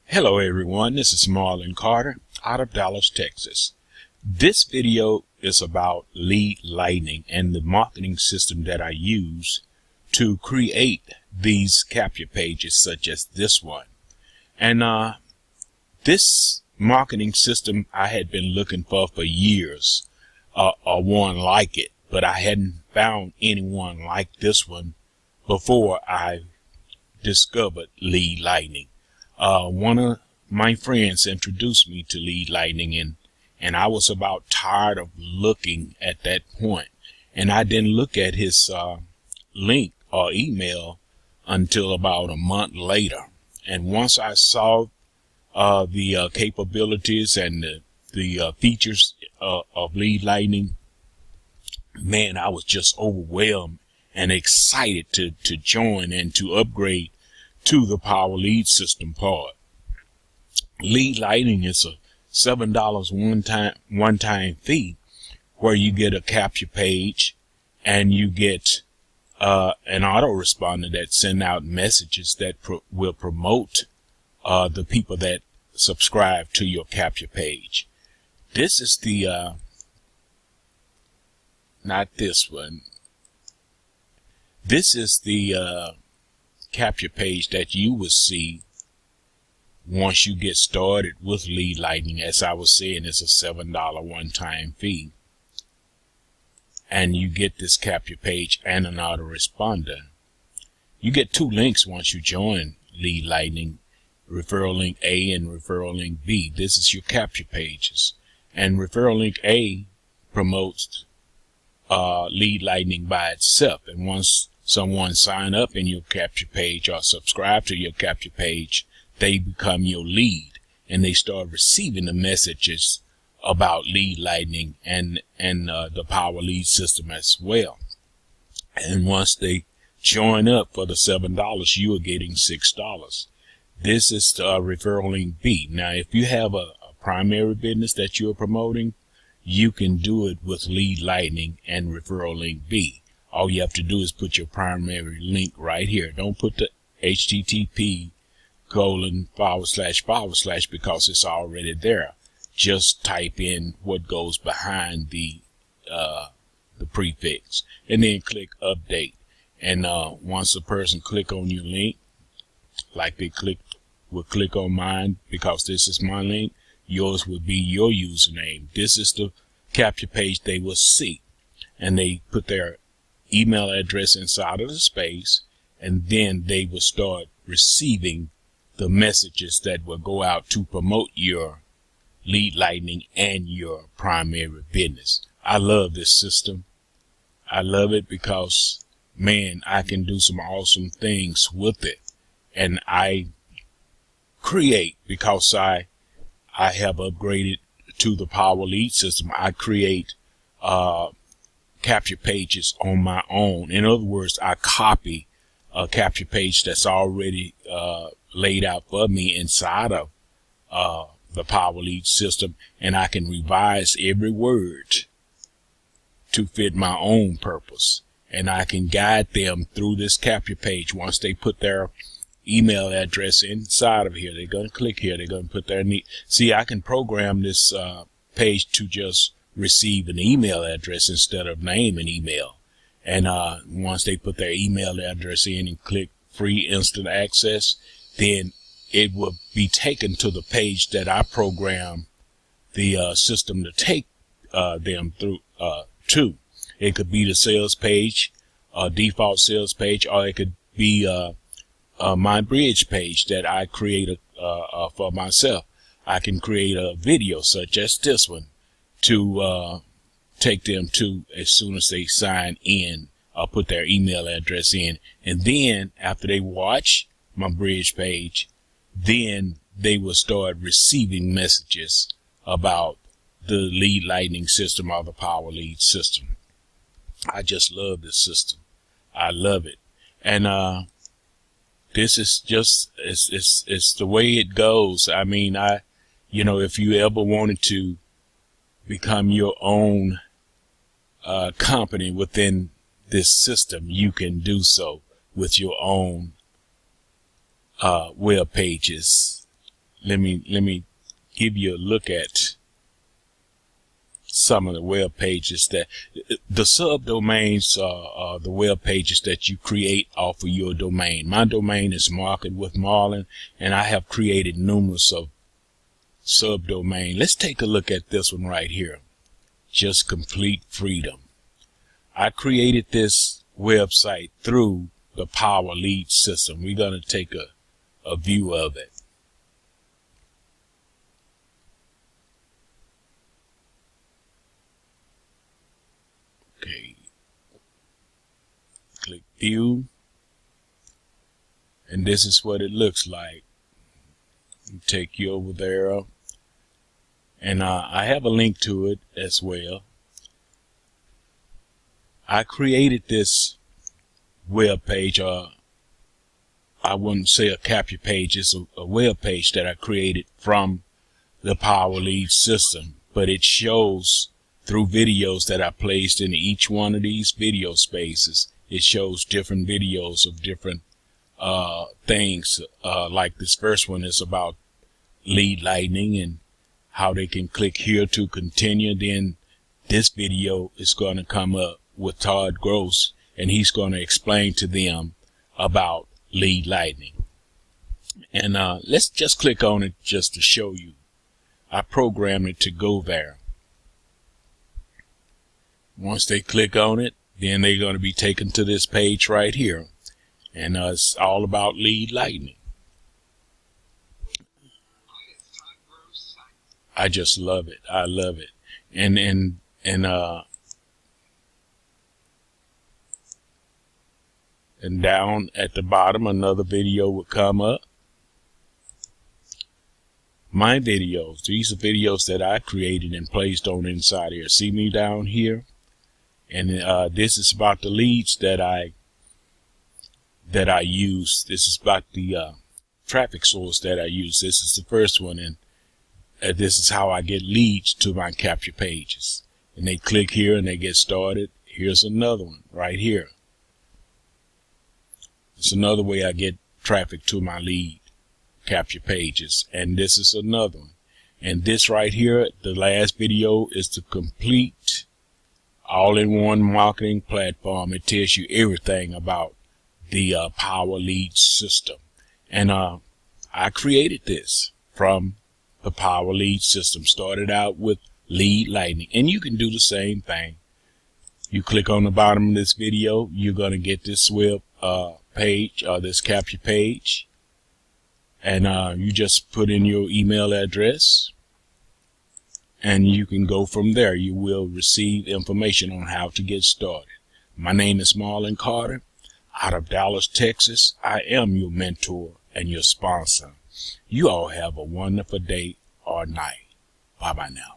Hello everyone, this is Marlon Carter out of Dallas, Texas. This video is about lead lightning and the marketing system that I use to create these capture pages such as this one. And this marketing system I had been looking for years, or one like it, but I hadn't found anyone like this one before I discovered lead lightning. One of my friends introduced me to lead lightning, and I was about tired of looking at that point, and I didn't look at his link or email until about a month later. And once I saw the capabilities and the features of lead lightning, man, I was just overwhelmed and excited to join and to upgrade to the Power Lead System part. Lead lightning is a $7 one-time fee where you get a capture page and you get an autoresponder that send out messages that will promote the people that subscribe to your capture page. This is the not this one. This is the capture page that you will see once you get started with lead lightning. As I was saying, it's a $7 one-time fee, and you get this capture page and an autoresponder. You get two links once you join lead lightning: referral link A and referral link B. This is your capture pages, and referral link A promotes lead lightning by itself. And once someone sign up in your capture page or subscribe to your capture page, they become your lead, and they start receiving the messages about lead lightning and the Power Lead System as well. And once they join up for the $7, you are getting $6. This is the referral link B. Now, if you have a primary business that you're promoting, you can do it with lead lightning and referral link B. All you have to do is put your primary link right here. Don't put the http:// because it's already there. Just type in what goes behind the prefix, and then click update. And once a person click on your link, like they will click on mine, because this is my link, yours will be your username. This is the capture page they will see, and they put their email address inside of the space, and then they will start receiving the messages that will go out to promote your lead lightning and your primary business. I love this system. I love it because, man, I can do some awesome things with it. And I create, because I have upgraded to the Power Lead System, I create capture pages on my own. In other words, I copy a capture page that's already laid out for me inside of the Power Lead System, and I can revise every word to fit my own purpose, and I can guide them through this capture page. Once they put their email address inside of here, they're going to click here, they're going to put their see, I can program this page to just receive an email address instead of name and email. And once they put their email address in and click free instant access, then it will be taken to the page that I program the system to take them through to. It could be the sales page, default sales page, or it could be my bridge page that I create for myself. I can create a video such as this one to take them to as soon as they sign in or put their email address in. And then after they watch my bridge page, then they will start receiving messages about the lead lightning system or the Power Lead System. I just love this system. I love it. And this is just, it's the way it goes. I mean, if you ever wanted to become your own company within this system, you can do so with your own web pages let me give you a look at some of the web pages that the subdomains are the web pages that you create off of your domain. My domain is Market with Marlon, and I have created numerous of subdomain. Let's take a look at this one right here. Just Complete Freedom. I created this website through the Power Lead system. We're going to take a view of it. Okay. Click View. And this is what it looks like. Take you over there. And I have a link to it as well. I created this web page, I wouldn't say a capture page, it's a web page that I created from the Power Lead system, but it shows through videos that I placed in each one of these video spaces. It shows different videos of different things, like this first one is about lead lightning and how they can click here to continue. Then this video is going to come up with Todd Gross, and he's going to explain to them about lead lightning. And let's just click on it just to show you. I programmed it to go there. Once they click on it, then they're going to be taken to this page right here, and it's all about lead lightning. I just love it. I love it. And down at the bottom, another video would come up. My videos. These are videos that I created and placed on inside here. See me down here? And this is about the leads that I use. This is about the traffic source that I use. This is the first one, and this is how I get leads to my capture pages. And they click here and they get started. Here's another one right here. It's another way I get traffic to my lead capture pages. And this is another one. And this right here, the last video, is the complete all-in-one marketing platform. It tells you everything about the Power Lead system. And I created this from the Power Lead system. Started out with lead lightning, and you can do the same thing. You click on the bottom of this video, you're going to get this web page, this capture page, and you just put in your email address, and you can go from there. You will receive information on how to get started. My name is Marlon Carter out of Dallas, Texas. I am your mentor and your sponsor. You all have a wonderful day or night. Bye-bye now.